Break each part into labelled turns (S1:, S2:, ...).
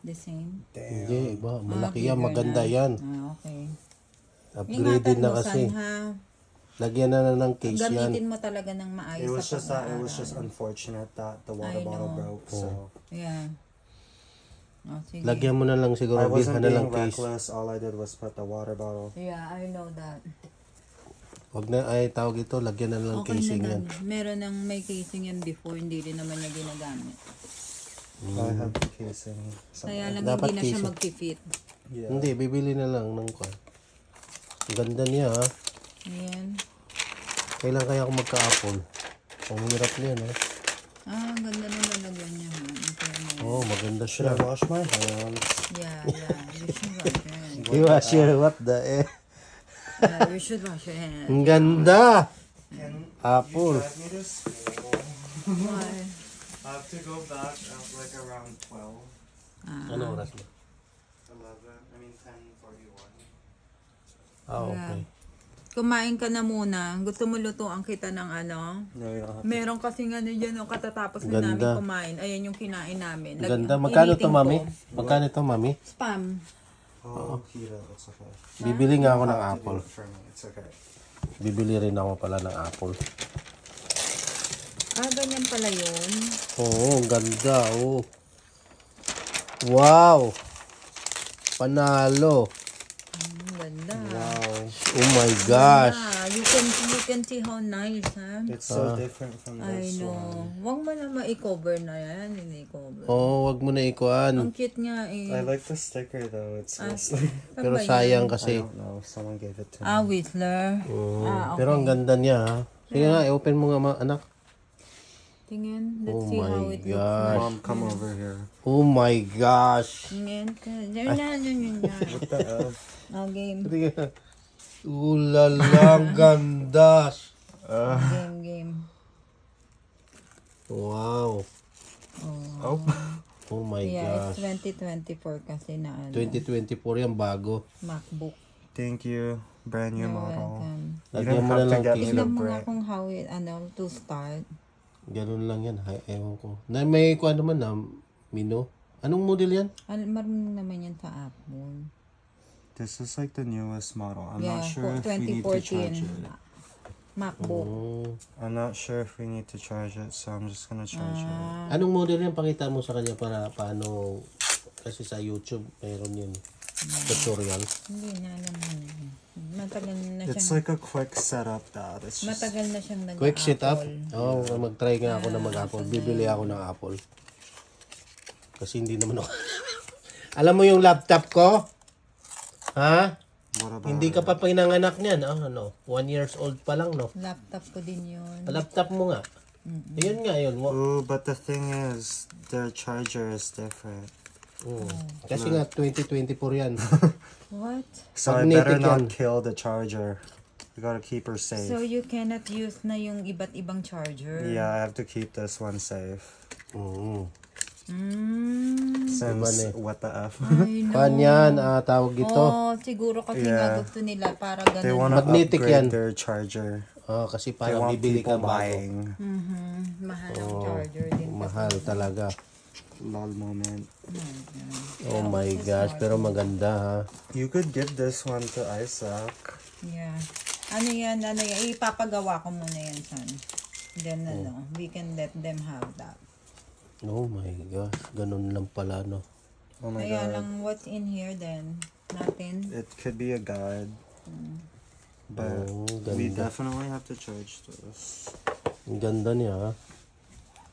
S1: The same?
S2: Hindi, iba. Malaki yan. Maganda yan.
S1: Okay.
S2: Upgraded na kasi. Lagyan na ng case yan.
S1: Gamitin mo talaga ng maayos sa
S3: It was just unfortunate that the water bottle broke. So
S1: yeah. Oh, sige.
S2: Lagyan mo na lang siguro.
S3: I wasn't
S2: na lang
S3: being
S2: case.
S3: reckless. All I did was put the water bottle.
S1: Yeah, I know that.
S2: Wag na ay tawag ito. Lagyan na lang casing yan.
S1: Meron ng may casing yan before. Hindi rin naman niya ginagamit.
S3: I have the casing.
S1: Kaya lang
S2: Dapat
S1: hindi na siya
S2: casing.
S1: mag-fit.
S3: Yeah.
S2: Hindi, bibili na lang ng kwan. Ganda niya ha.
S1: Ayan.
S2: Kailan kaya ako magka-apple? Ang hirap niya no?
S1: Ganda nung lalagyan niya ha.
S2: Oh, maganda
S3: Should
S2: siya.
S3: I wash my hands?
S1: Yeah. You should wash your hands.
S2: You wash your what the eh?
S1: Yeah, you should wash your hands.
S2: Ang ganda!
S3: Can
S2: Apple.
S3: drive me to school?
S1: Why?
S3: I have to go back at like around 12.
S2: Ano oras mo?
S3: 10:41.
S2: Okay.
S1: Kumain ka na muna. Gusto mo lutuan kita ng ano?
S3: No, you don't have
S1: Meron kasing ano dyan, no, katatapos na namin kumain. Ayan yung kinain namin.
S2: Ganda. Magkano to, mami? Magkano to, mami?
S1: Spam.
S3: Oh, Peter, it's okay.
S2: Bibili nga ako ng
S3: Do
S2: apple.
S3: it for me. It's okay.
S2: Bibili rin ako pala ng apple.
S1: Ganyan pala yun.
S2: Oo, ang ganda. Oh. Wow! Panalo.
S1: Ganda.
S3: Wow.
S2: Oh my gosh.
S1: You can see how nice, ha?
S3: It's so different from
S1: I
S3: this
S1: know.
S3: one.
S1: Huwag mo na ma-cover na yan. Ini-cover.
S2: Oh, wag mo na ikuan.
S1: Ang cute nga eh.
S3: I like the sticker though. It's Whistler.
S2: Pero sayang
S3: I
S2: kasi.
S3: don't know. Someone gave it to me.
S1: Whistler.
S2: Okay. Pero ang ganda niya ha. Sige nga, i-open mo nga anak.
S1: Tingin. Let's
S2: Oh
S1: see
S2: my
S1: how it looks
S2: gosh.
S1: like.
S3: Mom, come over here.
S2: Oh my gosh.
S1: Tingin.
S3: What the F?
S1: Game.
S2: Ulalang ganda.
S1: Game.
S2: Wow.
S3: Oh.
S2: Oh my
S1: Yeah,
S2: gosh.
S1: it's 2024 kasi na ano.
S2: 2024 yan bago.
S1: MacBook.
S3: Thank you. Brand new
S1: You're
S3: model.
S1: welcome.
S3: You
S2: Lagyan
S3: don't
S2: mo na
S3: have to
S2: lang
S3: get me
S2: case.
S3: the
S1: Tingnan mo nga
S3: brand.
S1: kung how it, to start.
S2: Ganun lang yan. Ay, ewan ko. Na may kuha naman na Mino. Anong model yan?
S1: Marunong naman yan sa Apple.
S3: This is like the newest model. I'm
S1: Yeah,
S3: not sure if we need to charge
S1: 2014
S3: it.
S1: MacBook.
S2: Oh.
S3: I'm not sure if we need to charge it, so I'm just gonna charge it.
S2: Anong model yan? Pakita mo sa kanya para paano. Kasi sa YouTube mayroon yun. Tutorial.
S1: Hindi na alam mo. Matagal na
S3: It's
S1: siyang
S3: like a quick setup, Dad. It's just
S1: matagal na siyang nag-Apple.
S2: Quick setup. Oh, mag-try nga ako na mag-Apple. Bibili ako ng Apple. Kasi hindi naman ako. Alam mo yung laptop ko? Ha?
S3: what about
S2: Hindi ka pa pinanganak niyan. Ano? 1 years old pa lang, no?
S1: Laptop ko din yun.
S2: Laptop mo nga. Ayun nga yun.
S3: Oh, but the thing is, the charger is different.
S2: Kasi nga 2024 yan.
S1: What?
S3: So I
S2: Magnetic
S3: better not
S2: yan.
S3: kill the charger. We gotta keep her safe.
S1: So you cannot use na yung iba't ibang charger?
S3: Yeah, I have to keep this one safe. Since what the F?
S1: I know.
S2: Pan yan, tawag ito.
S1: Oh, siguro kasi nga
S3: Yeah.
S1: gusto nila para
S3: They
S1: ganun.
S3: wanna
S2: Magnetic
S3: upgrade
S2: yan.
S3: their charger.
S2: Kasi
S3: They
S2: parang
S3: want
S2: bibili ka
S3: people
S2: bago.
S3: buying.
S1: Mahal ang charger din.
S2: Mahal talaga.
S3: Lol moment.
S2: Oh my gosh, pero maganda ha.
S3: You could give this one to Isaac.
S1: Yeah. Ano yan? Ipapagawa ko muna yan, son. Then, we can let them have that.
S2: Oh my gosh, ganun lang pala no.
S3: Oh my
S1: Kaya
S3: god.
S1: lang, what's in here then? Nothing?
S3: It could be a guide. But we definitely have to charge this.
S2: Ang ganda niya ha.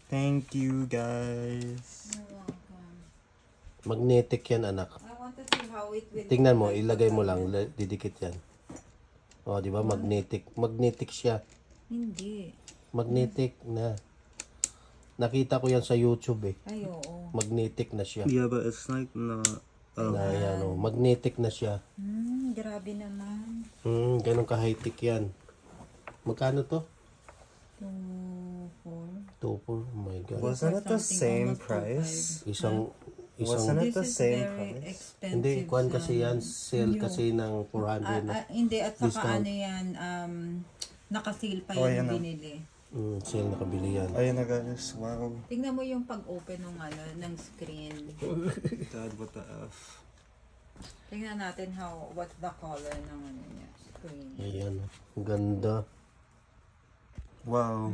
S3: Thank you guys.
S1: You're welcome.
S2: Magnetic yan anak.
S1: I want to see how it will...
S2: Tingnan mo, ilagay mo lang, didikit yan. Oh, di ba? Magnetic. Magnetic siya.
S1: Hindi.
S2: Magnetic na. Nakita ko yan sa YouTube eh.
S1: Ay, oo.
S2: Magnetic na siya.
S3: Yeah, but it's like not. Oh.
S2: Na yan oh. Magnetic na siya.
S1: Grabe naman.
S2: Ganun ka high-tech yan. Magkano to?
S1: 2, 4.
S2: 2 oh my god.
S3: Wasn't it the
S1: Something
S3: same
S1: almost
S3: price?
S2: Isang
S3: Wasn't it
S1: This
S3: the
S1: is
S3: same
S1: very
S3: price?
S1: expensive.
S2: hindi, kuhan kasi
S1: son.
S2: yan. Sale kasi ng 400 na.
S1: Hindi, at saka
S2: Discount.
S1: ano yan, nakasil pa
S3: Oh,
S1: yung
S3: yan, oh.
S1: binili.
S2: Sale nakabili yan.
S3: Ayun na guys, wow.
S1: Tingnan mo yung pag-open ng screen.
S3: Dad, what the F?
S1: Tingnan natin what's the color ng screen.
S2: Ayan. Ang ganda.
S3: Wow.